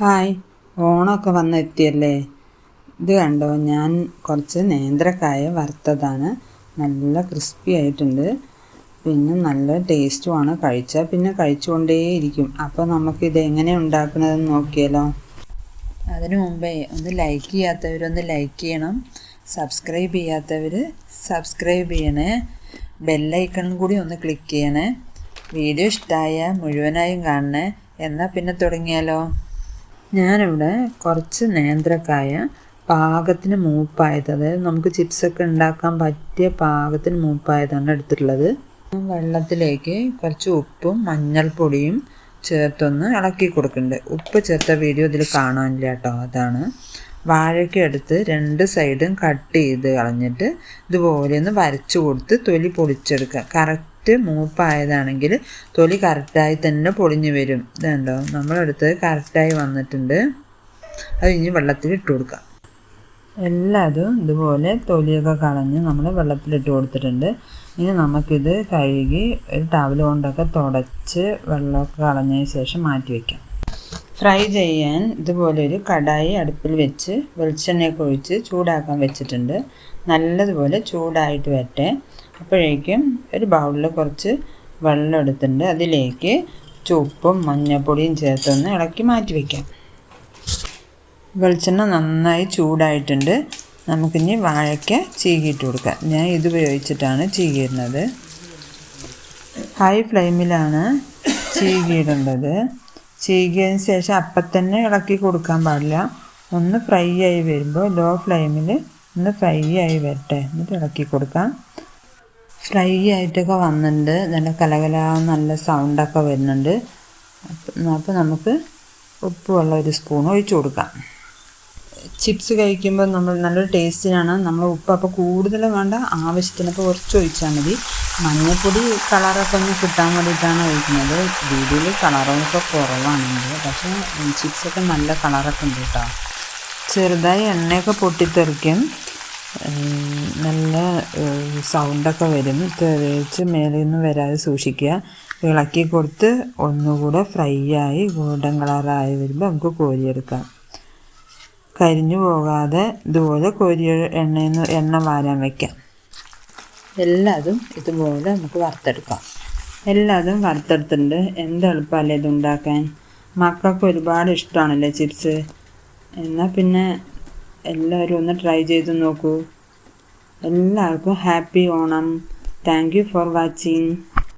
Hi, ഓണമൊക്കെ വന്നെത്തിയല്ലേ. ഇത് കണ്ടോ, ഞാൻ കുറച്ച് നേന്ത്രക്കായ വറുത്തതാണ്. നല്ല ക്രിസ്പി ആയിട്ടുണ്ട്. പിന്നെ നല്ല ടേസ്റ്റുമാണ്. കഴിച്ചാൽ പിന്നെ കഴിച്ചുകൊണ്ടേയിരിക്കും. അപ്പോൾ നമുക്കിത് എങ്ങനെ ഉണ്ടാക്കുന്നതെന്ന് നോക്കിയാലോ. അതിനു മുമ്പേ ഒന്ന് ലൈക്ക് ചെയ്യാത്തവരൊന്ന് ലൈക്ക് ചെയ്യണം. സബ്സ്ക്രൈബ് ചെയ്യാത്തവർ സബ്സ്ക്രൈബ് ചെയ്യണേ. ബെല്ലൈക്കണും കൂടി ഒന്ന് ക്ലിക്ക് ചെയ്യണേ. വീഡിയോ ഇഷ്ടമായാൽ മുഴുവനായും കാണണേ. എന്നാൽ പിന്നെ തുടങ്ങിയാലോ. ഞാനിവിടെ കുറച്ച് നേന്ത്രക്കായ പാകത്തിന് മൂപ്പായത്, അതായത് നമുക്ക് ചിപ്സൊക്കെ ഉണ്ടാക്കാൻ പറ്റിയ പാകത്തിന് മൂപ്പായതാണ് എടുത്തിട്ടുള്ളത്. വെള്ളത്തിലേക്ക് കുറച്ച് ഉപ്പും മഞ്ഞൾപ്പൊടിയും ചേർത്തൊന്ന് ഇളക്കി കൊടുക്കുന്നുണ്ട്. ഉപ്പ് ചേർത്ത വീഡിയോ ഇതിൽ കാണാനില്ല കേട്ടോ. അതാണ്. വാഴയ്ക്ക എടുത്ത് രണ്ട് സൈഡും കട്ട് ചെയ്ത് കളഞ്ഞിട്ട് ഇതുപോലെ ഒന്ന് വരച്ചു കൊടുത്ത് തൊലി പൊളിച്ചെടുക്കുക. കറക്റ്റ് മൂപ്പായതാണെങ്കിൽ തൊലി കറക്റ്റായി തന്നെ പൊളിഞ്ഞു വരും. ഇതുണ്ടോ, നമ്മളെടുത്ത് കറക്റ്റായി വന്നിട്ടുണ്ട്. അത് ഇനി വെള്ളത്തിൽ ഇട്ട് കൊടുക്കാം. എല്ലാതും ഇതുപോലെ തൊലിയൊക്കെ കളഞ്ഞ് നമ്മൾ വെള്ളത്തിലിട്ട് കൊടുത്തിട്ടുണ്ട്. ഇനി നമുക്കിത് കഴുകി ഒരു ടവൽ കൊണ്ടൊക്കെ തുടച്ച് വെള്ളമൊക്കെ കളഞ്ഞതിന് ശേഷം മാറ്റി വയ്ക്കാം. ഫ്രൈ ചെയ്യാൻ ഇതുപോലെ ഒരു കടായി അടുപ്പിൽ വെച്ച് വെളിച്ചെണ്ണയൊക്കെ ഒഴിച്ച് ചൂടാക്കാൻ വെച്ചിട്ടുണ്ട്. നല്ലതുപോലെ ചൂടായിട്ട് വരട്ടെ. അപ്പോഴേക്കും ഒരു ബൗളിൽ കുറച്ച് വെള്ളം എടുത്തിട്ടുണ്ട്. അതിലേക്ക് ഉപ്പും മഞ്ഞൾപ്പൊടിയും ചേർത്തൊന്ന് ഇളക്കി മാറ്റി വയ്ക്കാം. വെളിച്ചെണ്ണ നന്നായി ചൂടായിട്ടുണ്ട്. നമുക്കിനി വാഴയ്ക്ക ചീകിയിട്ട് കൊടുക്കാം. ഞാൻ ഇതുപയോഗിച്ചിട്ടാണ് ചീകിയിടുന്നത്. ഹൈ ഫ്ലെയിമിലാണ് ചീകിയിടേണ്ടത്. ചീകിയതിന് ശേഷം അപ്പം തന്നെ ഇളക്കി കൊടുക്കാൻ പാടില്ല. ഒന്ന് ഫ്രൈ ആയി വരുമ്പോൾ ലോ ഫ്ലെയിമിൽ ഒന്ന് ഫ്രൈ ആയി വരട്ടെ, എന്നിട്ട് ഇളക്കി കൊടുക്കാം. ഫ്രൈ ആയിട്ടൊക്കെ വന്നിട്ടുണ്ട്. നല്ല കലകല നല്ല സൗണ്ടൊക്കെ വരുന്നുണ്ട്. അപ്പോൾ നമുക്ക് ഉപ്പ് വെള്ളം ഒരു സ്പൂൺ ഒഴിച്ചു കൊടുക്കാം. ചിപ്സ് കഴിക്കുമ്പോൾ നമ്മൾ നല്ലൊരു ടേസ്റ്റിനാണ്. നമ്മൾ ഉപ്പ് അപ്പോൾ കൂടുതൽ വേണ്ട, ആവശ്യത്തിനപ്പോൾ കുറച്ച് ഒഴിച്ചാൽ മതി. മഞ്ഞൾപ്പൊടി കളറൊക്കെ ഒന്ന് കിട്ടാൻ വേണ്ടിയിട്ടാണ് ഒഴിക്കുന്നത്. വീഡിയോയിൽ കളറൊക്കെ കുറവാണെങ്കിൽ, പക്ഷേ ചിപ്സൊക്കെ നല്ല കളറൊക്കെ ഉണ്ട് കേട്ടോ. ചെറുതായി എണ്ണയൊക്കെ പൊട്ടിത്തെറിക്കും. നല്ല സൗണ്ടൊക്കെ വരും. തെറിച്ച് മേലിൽ നിന്ന് വരാതെ സൂക്ഷിക്കുക. ഇളക്കി കൊടുത്ത് ഒന്നുകൂടെ ഫ്രൈ ആയി ഗോൾഡൻ കളറായി വരുമ്പോൾ നമുക്ക് കോരിയെടുക്കാം. കരിഞ്ഞു പോകാതെ ഇതുപോലെ എണ്ണ വാരാൻ വയ്ക്കാം. എല്ലാതും ഇതുപോലെ നമുക്ക് വറുത്തെടുക്കാം. എല്ലാതും വറുത്തെടുത്തിട്ടുണ്ട്. എന്ത് എളുപ്പമല്ലേ ഇത് ഉണ്ടാക്കാൻ. മക്കൾക്ക് ഒരുപാട് ഇഷ്ടമാണല്ലേ ചിപ്സ്. എന്നാൽ പിന്നെ എല്ലാവരും ഒന്ന് ട്രൈ ചെയ്ത് നോക്കൂ. എല്ലാവർക്കും happy Onam. Thank you for watching.